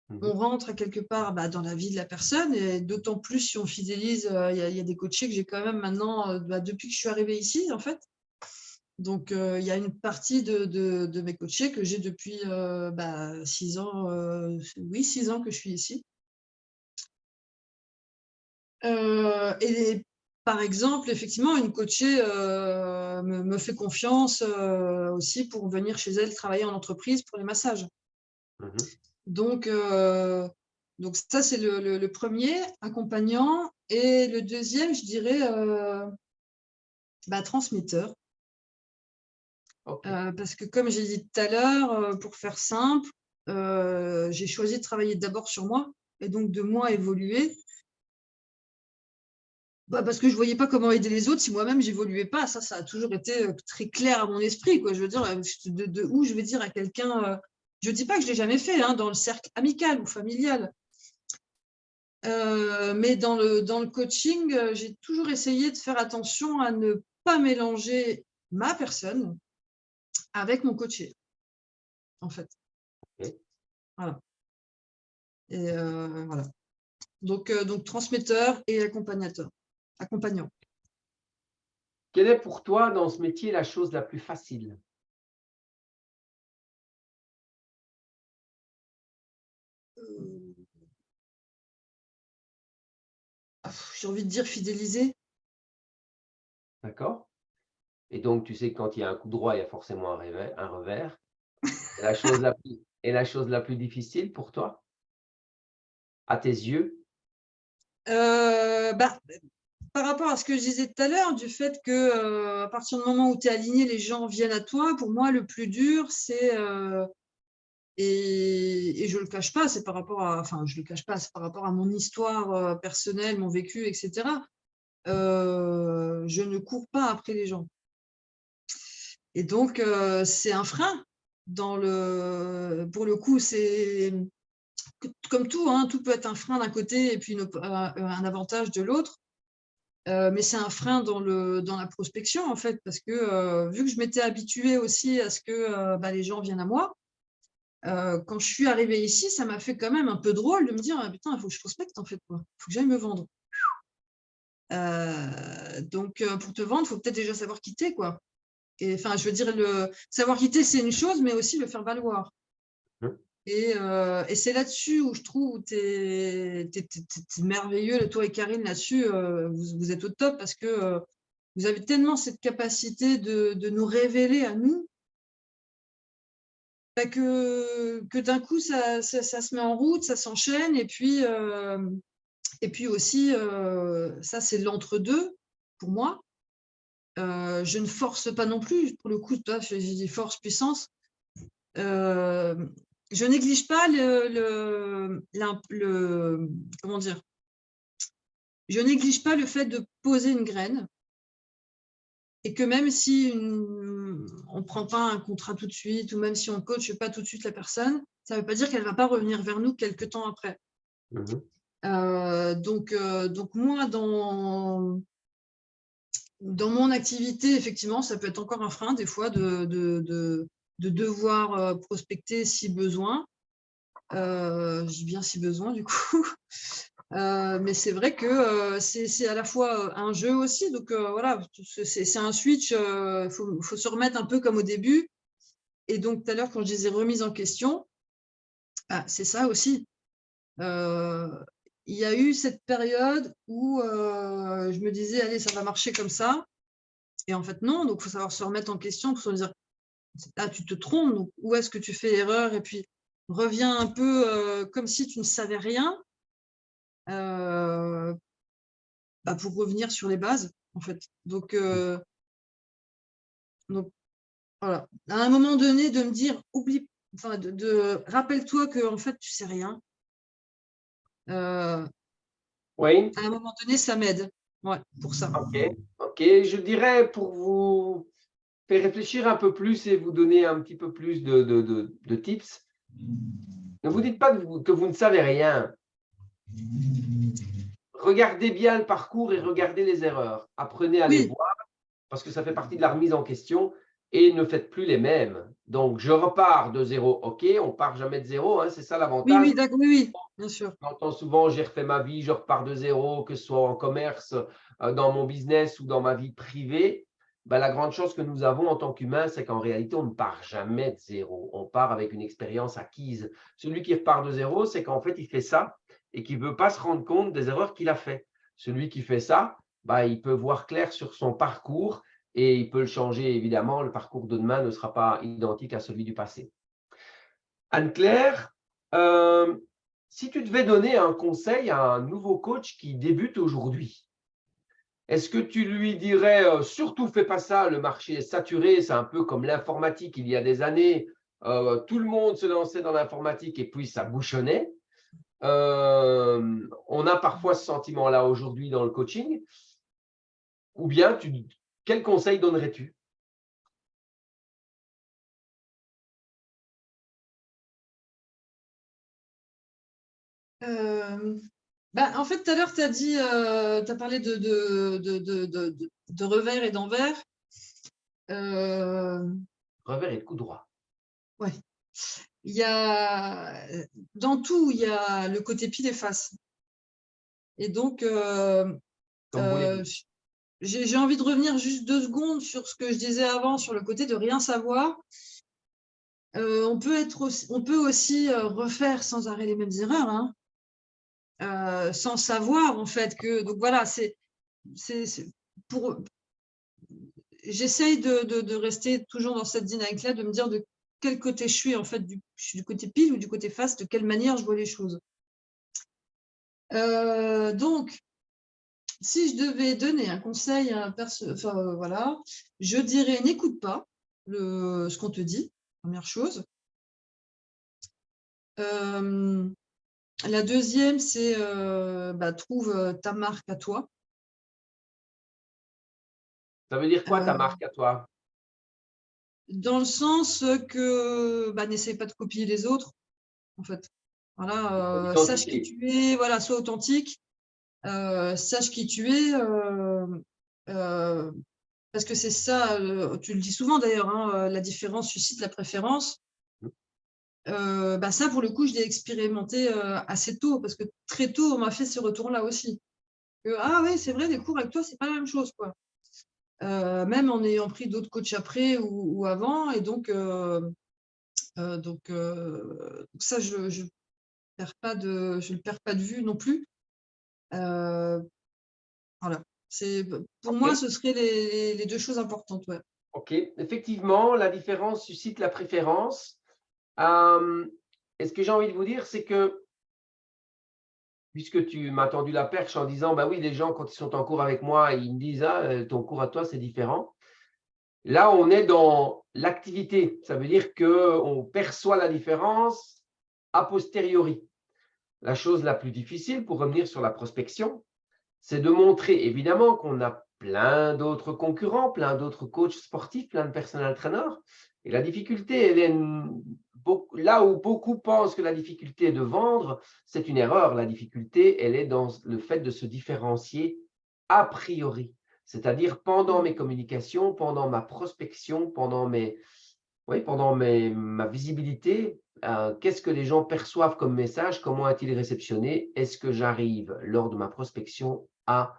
mhm, on rentre quelque part dans la vie de la personne, et d'autant plus si on fidélise. Il y a des coachés que j'ai quand même maintenant depuis que je suis arrivée ici en fait. Donc il y a une partie de mes coachés que j'ai depuis 6 ans, 6 ans que je suis ici. Et par exemple, effectivement, une coachée me fait confiance aussi pour venir chez elle travailler en entreprise pour les massages. mhm. Donc, ça, c'est le premier, accompagnant. Et le deuxième, je dirais transmetteur. Ok. Parce que comme j'ai dit tout à l'heure, pour faire simple, j'ai choisi de travailler d'abord sur moi et donc de moi évoluer. Parce que je ne voyais pas comment aider les autres si moi-même j'évoluais pas. Ça a toujours été très clair à mon esprit, quoi. Je veux dire, de où je vais dire à quelqu'un, je ne dis pas que je l'ai jamais fait dans le cercle amical ou familial, mais dans le coaching, j'ai toujours essayé de faire attention à ne pas mélanger ma personne avec mon coaché, en fait. Ok. Voilà. Et voilà. Donc transmetteur et accompagnant. Quelle est pour toi, dans ce métier, la chose la plus facile? Euh, j'ai envie de dire fidéliser. D'accord? Et donc, tu sais que quand il y a un coup droit, il y a forcément un revers. Et la chose la plus difficile pour toi, à tes yeux? Euh, bah, Par rapport à ce que je disais tout à l'heure, du fait que à partir du moment où tu es aligné, les gens viennent à toi, pour moi, le plus dur, c'est, et je le cache pas, c'est par rapport à, enfin, je le cache pas, c'est par rapport à mon histoire personnelle, mon vécu, etc. Je ne cours pas après les gens. Et donc, c'est un frein. Pour le coup, c'est comme tout, tout peut être un frein d'un côté et puis un avantage de l'autre. Mais c'est un frein dans la prospection, en fait, parce que vu que je m'étais habituée aussi à ce que les gens viennent à moi, quand je suis arrivée ici, ça m'a fait quand même un peu drôle de me dire: «Ah putain, il faut que je prospecte, en fait, quoi. Il faut que j'aille me vendre». Donc, pour te vendre, il faut peut-être déjà savoir quitter, quoi. Et enfin, je veux dire, le savoir quitter, c'est une chose, mais aussi le faire valoir. Mmh. Et c'est là-dessus où je trouve où tu es merveilleux, toi et Karine, là-dessus, vous êtes au top parce que vous avez tellement cette capacité de nous révéler à nous, que d'un coup, ça se met en route, ça s'enchaîne. Et puis aussi, ça, c'est l'entre-deux pour moi. Je ne force pas non plus. Pour le coup, toi, j'ai dit force, puissance. Euh, je néglige pas comment dire, je néglige pas le fait de poser une graine et que même si on prend pas un contrat tout de suite ou même si on coache pas tout de suite la personne, ça veut pas dire qu'elle va pas revenir vers nous quelques temps après. Mmh. Donc moi, dans mon activité, effectivement, ça peut être encore un frein des fois de devoir prospecter si besoin. Je dis bien si besoin, du coup. Mais c'est vrai que c'est à la fois un jeu aussi. Donc voilà, c'est un switch. Il faut se remettre un peu comme au début. Et donc tout à l'heure, quand je disais remise en question, c'est ça aussi. Il y a eu cette période où je me disais, allez, ça va marcher comme ça. Et en fait, non. Donc il faut savoir se remettre en question pour se dire, tu te trompes. Donc, où est-ce que tu fais l'erreur? Et puis reviens un peu comme si tu ne savais rien. Pour revenir sur les bases, en fait. Donc voilà. À un moment donné, de me dire, oublie, enfin, rappelle-toi que en fait, tu sais rien. Oui, À un moment donné, ça m'aide. Ouais, pour ça. ok. Ok, je dirais pour vous faire réfléchir un peu plus et vous donner un petit peu plus de tips. Ne vous dites pas que vous ne savez rien. Regardez bien le parcours et regardez les erreurs. Apprenez à les Oui, voir parce que ça fait partie de la remise en question et ne faites plus les mêmes. Donc, je repars de zéro. OK, on part jamais de zéro, hein, c'est ça oui, l'avantage. oui, d'accord, oui, oui, bien sûr. J'entends souvent, j'ai refait ma vie, je repars de zéro, que ce soit en commerce, dans mon business ou dans ma vie privée. Ben, la grande chose que nous avons en tant qu'humains, c'est qu'en réalité, on ne part jamais de zéro. On part avec une expérience acquise. Celui qui repart de zéro, c'est qu'en fait, il fait ça et qu'il ne veut pas se rendre compte des erreurs qu'il a fait. Celui qui fait ça, ben, il peut voir clair sur son parcours et il peut le changer. Évidemment, le parcours de demain ne sera pas identique à celui du passé. Anne-Claire, si tu devais donner un conseil à un nouveau coach qui débute aujourd'hui, est-ce que tu lui dirais surtout fais pas ça, le marché est saturé, c'est un peu comme l'informatique il y a des années, tout le monde se lançait dans l'informatique et puis ça bouchonnait. On a parfois ce sentiment-là aujourd'hui dans le coaching. Ou bien, quel conseil donnerais-tu? En fait, tout à l'heure, tu as dit, tu as parlé de revers et d'envers. Revers et de coup droit. Ouais. Il y a, dans tout, il y a le côté pile et face. Et donc, Comme voulez-vous. j'ai envie de revenir juste 2 secondes sur ce que je disais avant, sur le côté de rien savoir. On peut aussi refaire sans arrêt les mêmes erreurs, hein, sans savoir en fait que. Donc voilà, c'est pour. J'essaye de rester toujours dans cette dynamique-là, de me dire de quel côté je suis en fait, je suis du côté pile ou du côté face, de quelle manière je vois les choses. Donc, si je devais donner un conseil à un voilà, je dirais n'écoute pas ce qu'on te dit, première chose. La deuxième, c'est trouve ta marque à toi. Ça veut dire quoi ta Euh, marque à toi? Dans le sens que n'essaie pas de copier les autres, en fait. Voilà, sache qui Identité. tu es, voilà, sois authentique, sache qui tu es, parce que c'est ça, tu le dis souvent d'ailleurs, hein, la différence suscite la préférence. Ça, pour le coup, je l'ai expérimenté assez tôt, parce que très tôt, on m'a fait ce retour-là aussi. Ah oui, c'est vrai, les cours avec toi, c'est pas la même chose, quoi. Même en ayant pris d'autres coachs après ou avant, et donc ça, je le perds pas de vue non plus. Voilà. Pour moi, OK. ce seraient les 2 choses importantes, ouais. OK. Effectivement, la différence suscite la préférence. Et ce que j'ai envie de vous dire, c'est que, puisque tu m'as tendu la perche en disant, bah oui, les gens, quand ils sont en cours avec moi, ils me disent, ah, ton cours à toi, c'est différent. Là, on est dans l'activité. Ça veut dire qu'on perçoit la différence a posteriori. La chose la plus difficile, pour revenir sur la prospection, c'est de montrer évidemment qu'on a plein d'autres concurrents, plein d'autres coachs sportifs, plein de personnel trainers. Et la difficulté, elle est là où beaucoup pensent que la difficulté est de vendre, c'est une erreur. La difficulté, elle est dans le fait de se différencier a priori. C'est-à-dire pendant mes communications, pendant ma prospection, pendant ma visibilité, qu'est-ce que les gens perçoivent comme message? Comment est-il réceptionné? Est-ce que j'arrive, lors de ma prospection, à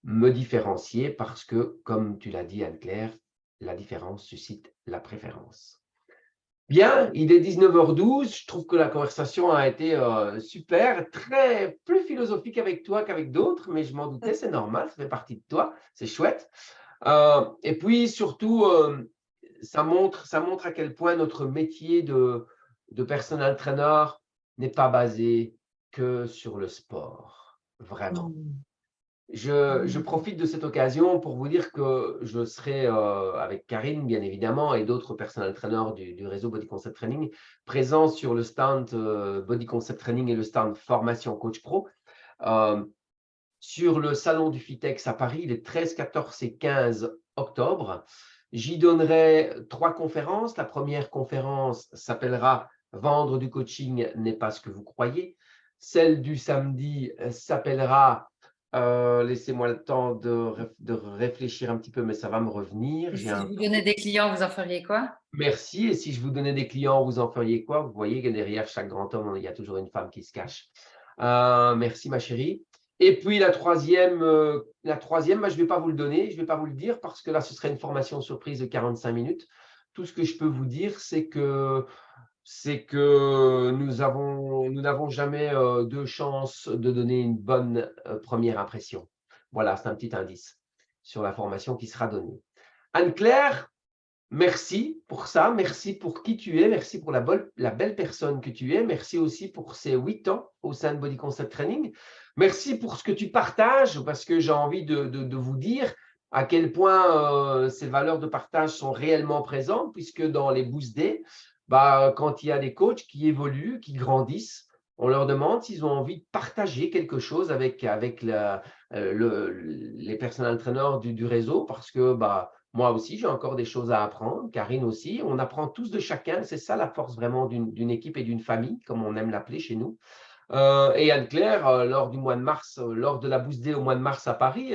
me différencier? Parce que, comme tu l'as dit, Anne-Claire, la différence suscite la préférence. Bien, il est 19h12. Je trouve que la conversation a été super, plus philosophique avec toi qu'avec d'autres, mais je m'en doutais, c'est normal, ça fait partie de toi, c'est chouette. Et puis surtout, ça montre à quel point notre métier de personal trainer n'est pas basé que sur le sport, vraiment. Non. Je profite de cette occasion pour vous dire que je serai avec Karine, bien évidemment, et d'autres personal trainers du réseau Body Concept Training, présents sur le stand Body Concept Training et le stand Formation Coach Pro. Sur le salon du FITEX à Paris, les 13, 14 et 15 octobre. J'y donnerai 3 conférences. La première conférence s'appellera « Vendre du coaching n'est pas ce que vous croyez ». Celle du samedi s'appellera laissez-moi le temps de réfléchir un petit peu, mais ça va me revenir. Et si je vous donnais des clients, vous en feriez quoi? Merci. Et si je vous donnais des clients, vous en feriez quoi? Vous voyez que derrière chaque grand homme, il y a toujours une femme qui se cache. Merci, ma chérie. Et puis la troisième, je ne vais pas vous le donner, je ne vais pas vous le dire parce que là, ce serait une formation surprise de 45 minutes. Tout ce que je peux vous dire, c'est que nous n'avons jamais de chance de donner une bonne première impression. Voilà, c'est un petit indice sur la formation qui sera donnée. Anne-Claire, merci pour ça, merci pour qui tu es, merci pour la belle personne que tu es, merci aussi pour ces 8 ans au sein de Body Concept Training. Merci pour ce que tu partages, parce que j'ai envie de vous dire à quel point ces valeurs de partage sont réellement présentes, puisque dans les Boost Day, quand il y a des coachs qui évoluent, qui grandissent, on leur demande s'ils ont envie de partager quelque chose avec les personal trainers du réseau, parce que moi aussi, j'ai encore des choses à apprendre, Karine aussi. On apprend tous de chacun. C'est ça la force vraiment d'une équipe et d'une famille, comme on aime l'appeler chez nous. Et Anne-Claire, lors du mois de mars, lors de la Boost Day au mois de mars à Paris,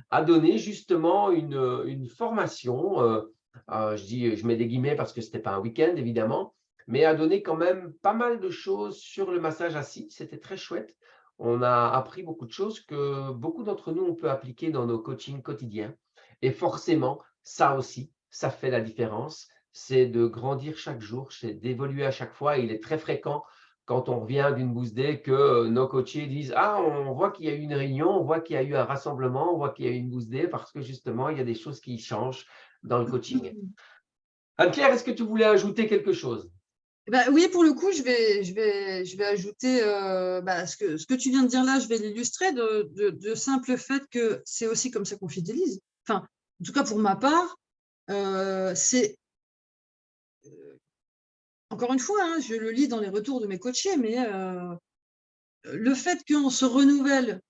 a donné justement une formation. Je mets des guillemets parce que ce n'était pas un week-end, évidemment, mais a donné quand même pas mal de choses sur le massage assis. C'était très chouette. On a appris beaucoup de choses que beaucoup d'entre nous, on peut appliquer dans nos coachings quotidiens. Et forcément, ça aussi, ça fait la différence. C'est de grandir chaque jour, c'est d'évoluer à chaque fois. Et il est très fréquent quand on revient d'une Boost Day que nos coachés disent « Ah, on voit qu'il y a eu une réunion, on voit qu'il y a eu un rassemblement, on voit qu'il y a eu une Boost Day parce que justement, il y a des choses qui changent dans le coaching. » Anne-Claire, est-ce que tu voulais ajouter quelque chose? Oui, pour le coup, je vais ajouter ce que tu viens de dire là, je vais l'illustrer de simple fait que c'est aussi comme ça qu'on fidélise. Enfin, en tout cas, pour ma part, c'est encore une fois, hein, je le lis dans les retours de mes coachés, mais le fait qu'on se renouvelle,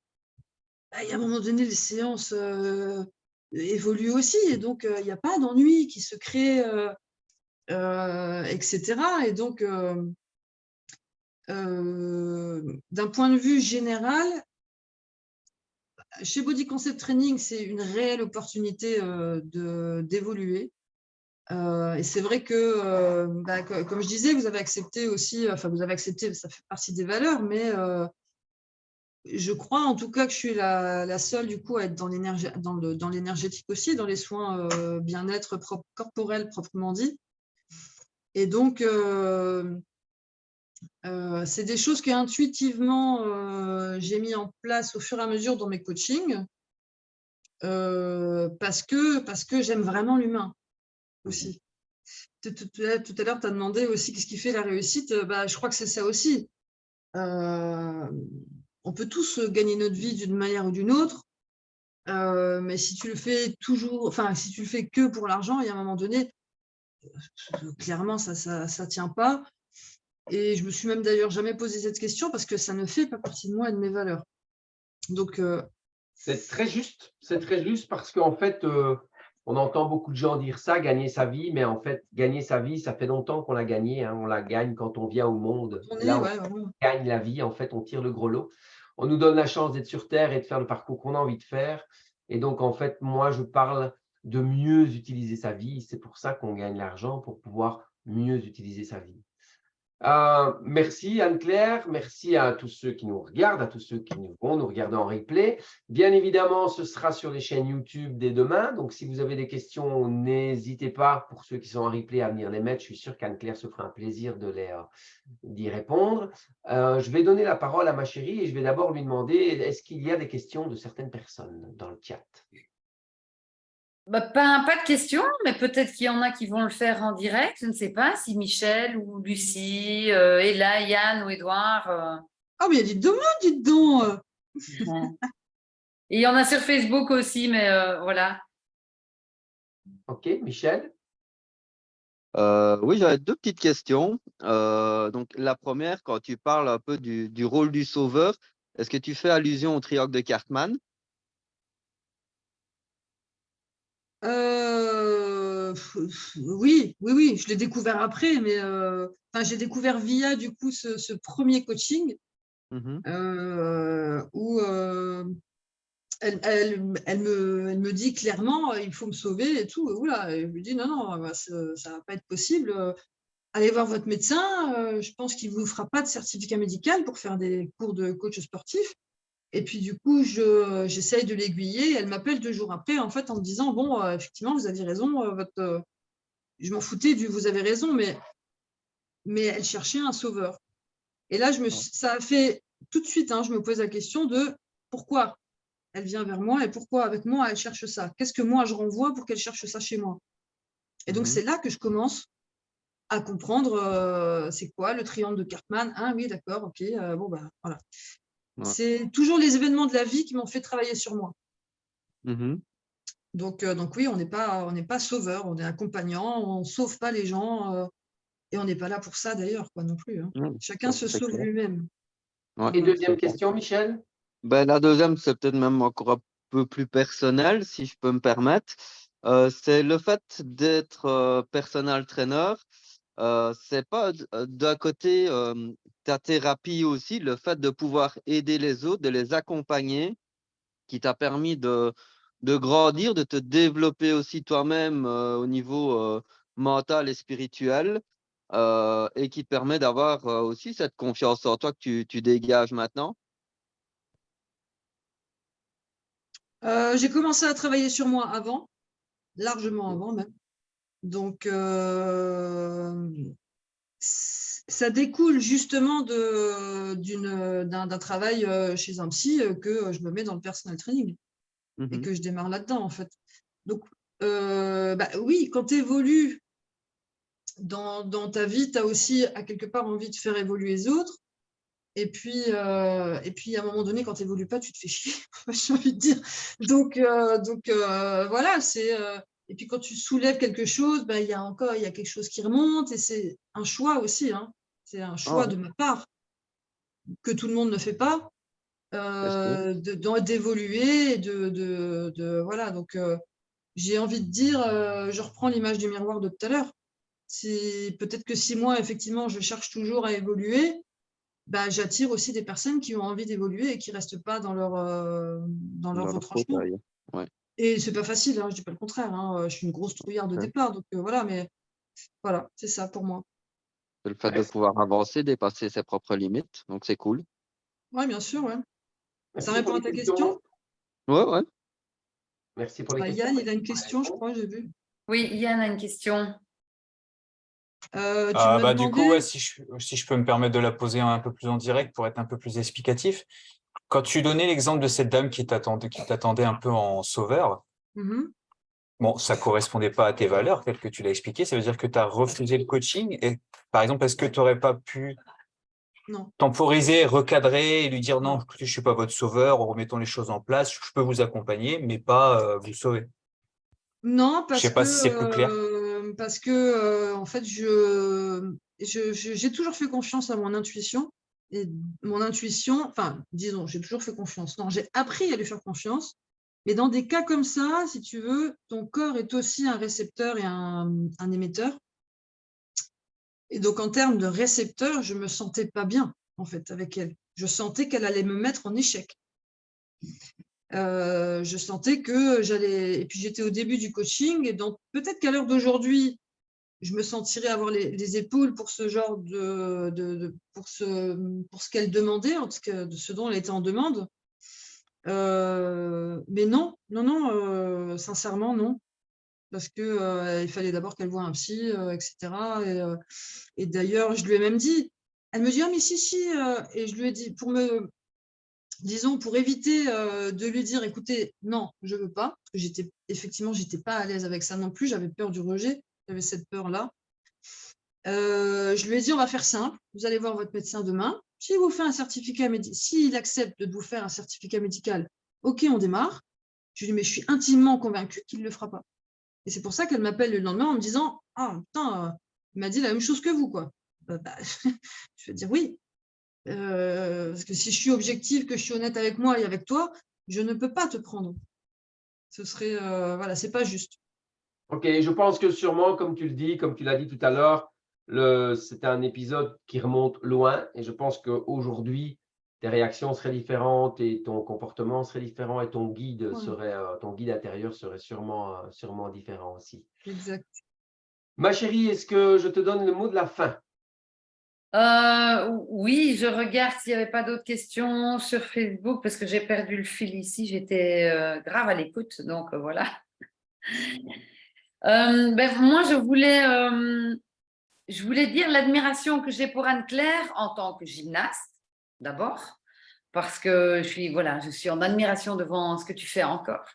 il y a un moment donné, les séances évoluent aussi, et donc il n'y a pas d'ennui qui se crée, etc. Et donc, d'un point de vue général, chez Body Concept Training, c'est une réelle opportunité d'évoluer. Et c'est vrai que, comme je disais, vous avez accepté aussi, vous avez accepté, ça fait partie des valeurs, mais je crois en tout cas que je suis la seule du coup à être dans l'énergétique aussi, dans les soins bien-être corporel proprement dit. Et donc, c'est des choses que intuitivement j'ai mis en place au fur et à mesure dans mes coachings, parce que j'aime vraiment l'humain aussi. Tout à l'heure, tu as demandé aussi qu'est-ce qui fait la réussite. Je crois que c'est ça aussi. On peut tous gagner notre vie d'une manière ou d'une autre, mais si tu le fais si tu le fais que pour l'argent, il y a un moment donné, clairement, ça tient pas. Et je me suis même d'ailleurs jamais posé cette question parce que ça ne fait pas partie de moi et de mes valeurs. Donc, c'est très juste parce qu'en fait, on entend beaucoup de gens dire ça, gagner sa vie, mais en fait, gagner sa vie, ça fait longtemps qu'on l'a gagnée. Hein, on la gagne quand on vient au monde. Là, on gagne la vie, en fait, on tire le gros lot. On nous donne la chance d'être sur Terre et de faire le parcours qu'on a envie de faire. Et donc, en fait, moi, je parle de mieux utiliser sa vie. C'est pour ça qu'on gagne l'argent, pour pouvoir mieux utiliser sa vie. Merci Anne-Claire, merci à tous ceux qui nous regardent, à tous ceux qui vont nous regarder en replay. Bien évidemment, ce sera sur les chaînes YouTube dès demain. Donc, si vous avez des questions, n'hésitez pas, pour ceux qui sont en replay, à venir les mettre. Je suis sûr qu'Anne-Claire se fera un plaisir d'y répondre. Je vais donner la parole à ma chérie et je vais d'abord lui demander, est-ce qu'il y a des questions de certaines personnes dans le chat? Bah, pas de questions, mais peut-être qu'il y en a qui vont le faire en direct. Je ne sais pas si Michel ou Lucie, Ella, Yann ou Édouard. Ah, mais dites donc, dites donc. Et il y en a sur Facebook aussi, mais voilà. Ok, Michel? Oui, j'avais deux petites questions. Donc, la première, quand tu parles un peu du rôle du sauveur, est-ce que tu fais allusion au triangle de Cartman? Oui, je l'ai découvert après, mais j'ai découvert via du coup ce premier coaching Mhm. où elle me dit clairement il faut me sauver et tout. Oula, et je lui dis non, bah, ça va pas être possible. Allez voir votre médecin. Je pense qu'il vous fera pas de certificat médical pour faire des cours de coach sportif. Et puis du coup, j'essaye de l'aiguiller. Elle m'appelle 2 jours après, en fait, en me disant bon, effectivement, vous aviez raison. Je m'en foutais du vous avez raison, mais elle cherchait un sauveur. Et là, ça a fait tout de suite. Je me pose la question de pourquoi elle vient vers moi et pourquoi avec moi elle cherche ça. Qu'est-ce que moi je renvoie pour qu'elle cherche ça chez moi? Et donc c'est là que je commence à comprendre c'est quoi le triangle de Cartman. Ah oui, d'accord, ok. Bon bah voilà. Ouais. C'est toujours les événements de la vie qui m'ont fait travailler sur moi. Mhm. Donc oui, on n'est pas sauveur, on est accompagnant, on ne sauve pas les gens et on n'est pas là pour ça d'ailleurs, quoi non plus. Ouais, Chacun se c'est sauve clair. lui-même. Ouais, Et deuxième c'est clair. question, Michel? Ben, la deuxième, c'est peut-être même encore un peu plus personnel, si je peux me permettre. C'est le fait d'être personal trainer. C'est pas d'un côté ta thérapie aussi, le fait de pouvoir aider les autres, de les accompagner, qui t'a permis de grandir, de te développer aussi toi-même au niveau mental et spirituel, et qui te permet d'avoir aussi cette confiance en toi que tu dégages maintenant. J'ai commencé à travailler sur moi avant, largement avant même. Donc ça découle justement d'un travail chez un psy que je me mets dans le personal training et que je démarre là-dedans en fait. Donc oui, quand tu évolues dans ta vie, tu as aussi à quelque part envie de faire évoluer les autres. Et puis à un moment donné, quand tu n'évolues pas, tu te fais chier, j'ai envie de dire. Donc voilà, et puis quand tu soulèves quelque chose, il y a quelque chose qui remonte et c'est un choix aussi. C'est un choix de ma part que tout le monde ne fait pas, d'évoluer et voilà. Donc j'ai envie de dire, je reprends l'image du miroir de tout à l'heure. Peut-être que si moi, effectivement, je cherche toujours à évoluer, j'attire aussi des personnes qui ont envie d'évoluer et qui ne restent pas dans leur retranchement. Ouais. Et c'est pas facile, je ne dis pas le contraire. Je suis une grosse trouillarde de départ, donc voilà, mais voilà, c'est ça pour moi. C'est le fait de pouvoir avancer, dépasser ses propres limites, donc c'est cool. Oui, bien sûr, ouais. Ça Merci répond pour à les ta questions. question? Ouais. Merci pour les questions. Yann, il a une question, je crois, j'ai vu. Oui, Yann a une question. Tu me Du coup, demandais… si je peux me permettre de la poser un peu plus en direct pour être un peu plus explicatif. Quand tu donnais l'exemple de cette dame qui t'attendait un peu en sauveur, bon, ça correspondait pas à tes valeurs, telles que tu l'as expliqué. Ça veut dire que tu as refusé le coaching. Et par exemple, est-ce que tu n'aurais pas pu Non. temporiser, recadrer et lui dire non, écoutez, je suis pas votre sauveur, remettons les choses en place, je peux vous accompagner, mais pas vous sauver. Non, Je sais pas si c'est plus clair. parce que en fait, j'ai toujours fait confiance à mon intuition. Et mon intuition, enfin, disons, j'ai toujours fait confiance. Non, j'ai appris à lui faire confiance. Mais dans des cas comme ça, si tu veux, ton corps est aussi un récepteur et un émetteur. Et donc, en termes de récepteur, je me sentais pas bien, en fait, avec elle. Je sentais qu'elle allait me mettre en échec. Je sentais que j'allais… Et puis, j'étais au début du coaching. Et donc, peut-être qu'à l'heure d'aujourd'hui, je me sentirais avoir les épaules pour ce genre pour ce qu'elle demandait, en tout cas de ce dont elle était en demande. Mais non, sincèrement, non. Parce que il fallait d'abord qu'elle voie un psy, etc. Et d'ailleurs, je lui ai même dit, elle me dit, ah mais si, et je lui ai dit, disons, pour éviter de lui dire, écoutez, non, je veux pas, parce que j'étais pas à l'aise avec ça non plus, j'avais peur du rejet, j'avais cette peur-là. Je lui ai dit, on va faire simple, vous allez voir votre médecin demain, s'il vous fait un certificat médical, s'il accepte de vous faire un certificat médical, ok, on démarre. Je lui ai dit, mais je suis intimement convaincue qu'il ne le fera pas. Et c'est pour ça qu'elle m'appelle le lendemain en me disant, ah putain, il m'a dit la même chose que vous, quoi. Je veux dire oui. Parce que si je suis objective, que je suis honnête avec moi et avec toi, je ne peux pas te prendre. Ce serait, voilà, c'est pas juste. Ok, je pense que sûrement, comme tu le dis, comme tu l'as dit tout à l'heure, c'était un épisode qui remonte loin et je pense qu'aujourd'hui, tes réactions seraient différentes et ton comportement serait différent et ton guide intérieur serait sûrement différent aussi. Exact. Ma chérie, est-ce que je te donne le mot de la fin? Oui, je regarde s'il n'y avait pas d'autres questions sur Facebook parce que j'ai perdu le fil ici. J'étais grave à l'écoute, donc voilà. Moi, je voulais dire l'admiration que j'ai pour Anne-Claire en tant que gymnaste, d'abord, parce que je suis en admiration devant ce que tu fais encore.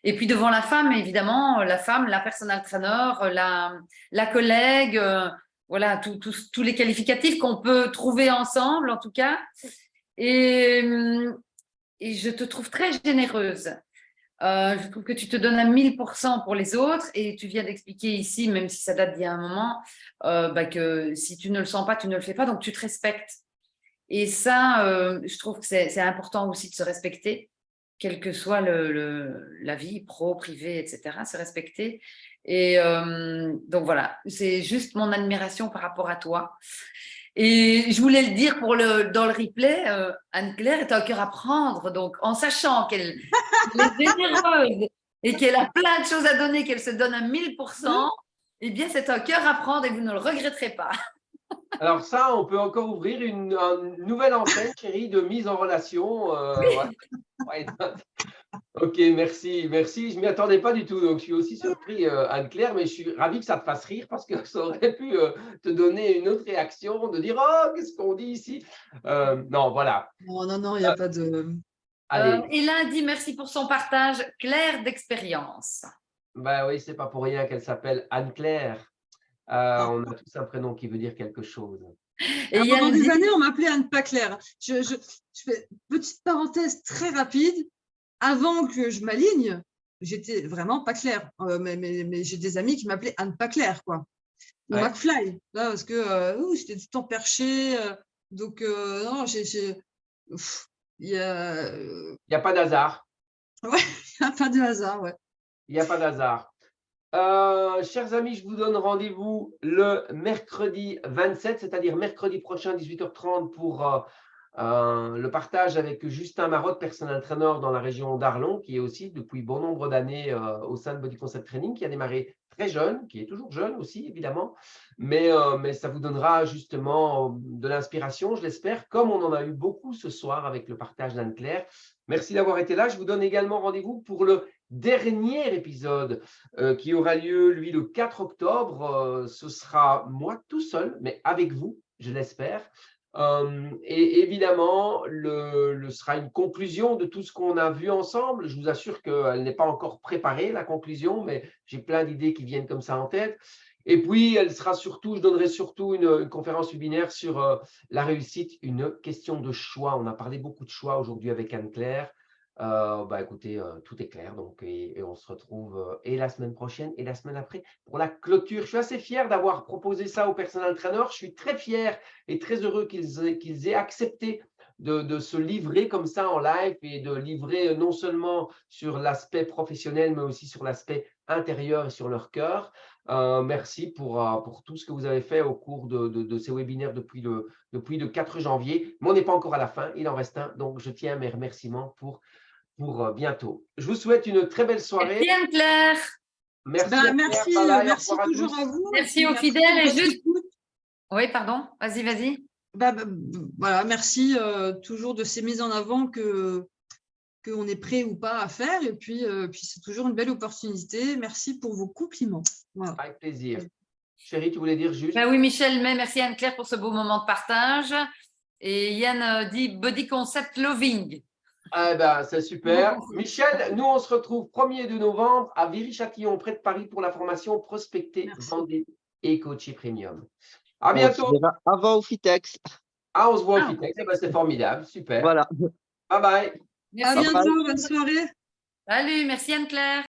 Et puis devant la femme, évidemment, la personal trainer, la collègue, voilà, tous les qualificatifs qu'on peut trouver ensemble, en tout cas. Et je te trouve très généreuse. Je trouve que tu te donnes à 1000% pour les autres et tu viens d'expliquer ici, même si ça date d'il y a un moment, que si tu ne le sens pas, tu ne le fais pas, donc tu te respectes. Et ça, je trouve que c'est important aussi de se respecter, quelle que soit la vie, pro, privée, etc., se respecter. Et donc voilà, c'est juste mon admiration par rapport à toi. Et je voulais le dire dans le replay, Anne-Claire est un cœur à prendre, donc en sachant qu'elle est généreuse et qu'elle a plein de choses à donner, qu'elle se donne à 1000%, eh bien c'est un cœur à prendre et vous ne le regretterez pas. Alors ça, on peut encore ouvrir une nouvelle enseigne, chérie, de mise en relation. Ouais. Ok, merci. Je ne m'y attendais pas du tout. Donc, je suis aussi surpris, Anne-Claire, mais je suis ravi que ça te fasse rire parce que ça aurait pu te donner une autre réaction, de dire « Oh, qu'est-ce qu'on dit ici ?» Non, voilà. Non, il n'y a pas de… Allez. Et lundi, merci pour son partage, Claire d'expérience. Ben oui, c'est pas pour rien qu'elle s'appelle Anne-Claire. On a tous un prénom qui veut dire quelque chose. Et pendant des années, on m'appelait Anne pas Claire. Je fais petite parenthèse très rapide. Avant que je m'aligne, j'étais vraiment pas claire. Mais j'ai des amis qui m'appelaient Anne pas Claire, quoi. Ou McFly, là, parce que j'étais tout le temps perchée. Donc, non, il y a pas d'hasard. Ouais, il n'y a pas de hasard, ouais. Il n'y a pas d'hasard. Chers amis, je vous donne rendez-vous le mercredi 27, c'est-à-dire mercredi prochain, 18h30, pour le partage avec Justin Marotte, personal trainer dans la région d'Arlon, qui est aussi depuis bon nombre d'années au sein de Body Concept Training, qui a démarré très jeune, qui est toujours jeune aussi, évidemment, mais ça vous donnera justement de l'inspiration, je l'espère, comme on en a eu beaucoup ce soir avec le partage d'Anne-Claire. Merci d'avoir été là. Je vous donne également rendez-vous pour le dernier épisode qui aura lieu, lui, le 4 octobre. Ce sera moi tout seul, mais avec vous, je l'espère. Et évidemment, sera une conclusion de tout ce qu'on a vu ensemble. Je vous assure qu'elle n'est pas encore préparée, la conclusion, mais j'ai plein d'idées qui viennent comme ça en tête. Et puis, je donnerai surtout une conférence webinaire sur la réussite, une question de choix. On a parlé beaucoup de choix aujourd'hui avec Anne-Claire. Écoutez, tout est clair, donc, et on se retrouve et la semaine prochaine et la semaine après pour la clôture. Je suis assez fier d'avoir proposé ça aux personal trainers. Je suis très fier et très heureux qu'ils aient accepté de se livrer comme ça en live et de livrer non seulement sur l'aspect professionnel, mais aussi sur l'aspect intérieur et sur leur cœur. Merci pour tout ce que vous avez fait au cours de ces webinaires depuis le 4 janvier. Mais on n'est pas encore à la fin, il en reste un. Donc, je tiens mes remerciements pour bientôt. Je vous souhaite une très belle soirée. Bien, Claire. Merci. Merci, Voilà, merci au revoir toujours tous. à vous. Merci aux Merci fidèles de et votre juste. écoute. Oui, pardon, vas-y. Voilà, merci toujours de ces mises en avant qu'on est prêt ou pas à faire. Et puis c'est toujours une belle opportunité. Merci pour vos compliments. Voilà. Avec plaisir. Chérie, tu voulais dire juste? Ben oui, Michel, mais merci Anne-Claire pour ce beau moment de partage. Et Yann dit Body Concept Loving. Ah ben, c'est super. Michel, nous, on se retrouve 1er de novembre à Viry-Châtillon, près de Paris, pour la formation Prospecter, Vendre et Coacher Premium. À bientôt. On se verra avant Ofitex. Ah, on se voit au Fitex. Eh ben, c'est formidable. Super. Voilà. Bye bye. Merci. À bientôt, bonne soirée. Salut, merci Anne-Claire.